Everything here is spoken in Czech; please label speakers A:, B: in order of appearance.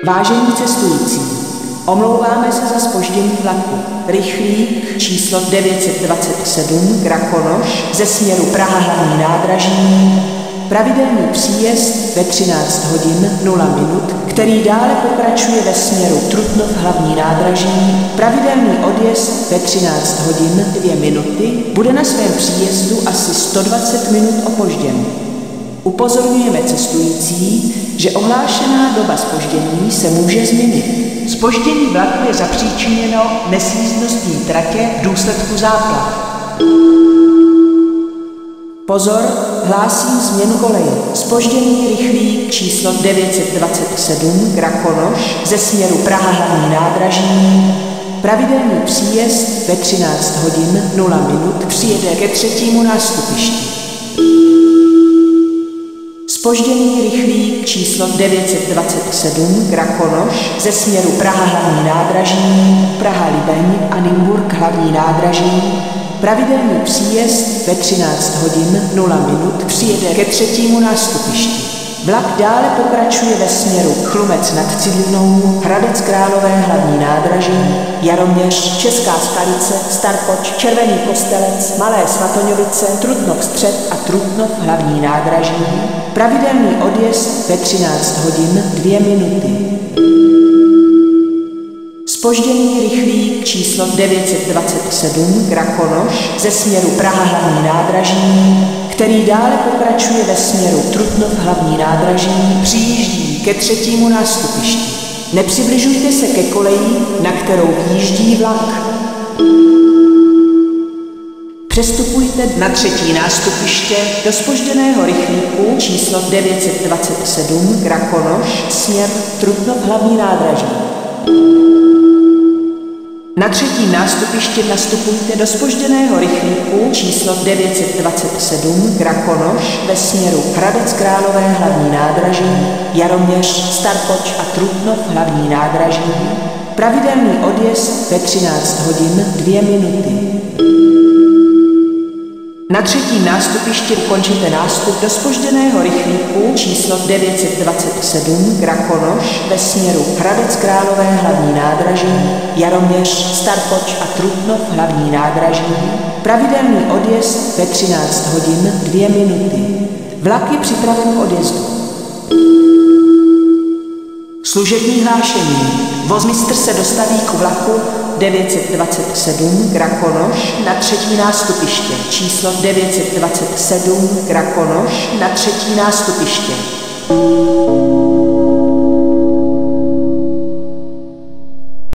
A: Vážení cestující, omlouváme se za zpoždění vlaku. Rychlík číslo 927 Krakonoš ze směru Praha hlavní nádraží. Pravidelný příjezd ve 13 hodin 0 minut, který dále pokračuje ve směru Trutnov hlavní nádraží. Pravidelný odjezd ve 13 hodin 2 minuty bude na svém příjezdu asi 120 minut opožděn. Upozorňujeme cestující, že ohlášená doba zpoždění se může změnit. Zpoždění vlaku je zapříčiněno nesjízdností tratě v důsledku záplav. Pozor, hlásím změnu koleje. Zpožděný rychlík číslo 927 Krakonoš ze směru Praha hlavní nádraží. Pravidelný příjezd ve 13 hodin 0 minut přijede ke 3. nástupišti. Zpožděný rychlík číslo 927 Krakonoš ze směru Praha hlavní nádraží, Praha-Libeň a Nymburk hlavní nádraží. Pravidelný příjezd ve 13 hodin 0 minut přijede ke 3. nástupišti. Vlak dále pokračuje ve směru Chlumec nad Cidlinou, Hradec Králové hlavní nádraží, Jaroměř, Česká Skalice, Starkoč, Červený Kostelec, Malé Svatoňovice, Trutnov Střed a Trutnov hlavní nádraží. Pravidelný odjezd ve 13 hodin 2 minuty. Zpožděný rychlík číslo 927 Krakonoš ze směru Praha hlavní nádraží, který dále pokračuje ve směru Trutnov hlavní nádraží, přijíždí ke 3. nástupišti. Nepřibližujte se ke koleji, na kterou výjíždí vlak. Přestupujte na 3. nástupiště do zpožděného rychlíku číslo 927 Krakonoš, směr Trutnov hlavní nádraží. Na 3. nástupiště nastupujte do zpožděného rychlíku číslo 927 Krakonoš ve směru Hradec Králové hlavní nádraží, Jaroměř, Starkoč a Trutnov hlavní nádraží. Pravidelný odjezd ve 13 hodin 2 minuty. Na 3. nástupišti ukončíte nástup do zpožděného rychlíku číslo 927 Krakonoš ve směru Hradec Králové hlavní nádraží, Jaroměř, Starkoč a Trutnov hlavní nádraží. Pravidelný odjezd ve 13 hodin 2 minuty. Vlak je připraven k odjezdu. Služební hlášení. Vozmistr se dostaví k vlaku 927 Krakonoš na 3. nástupiště. Číslo 927 Krakonoš na 3. nástupiště.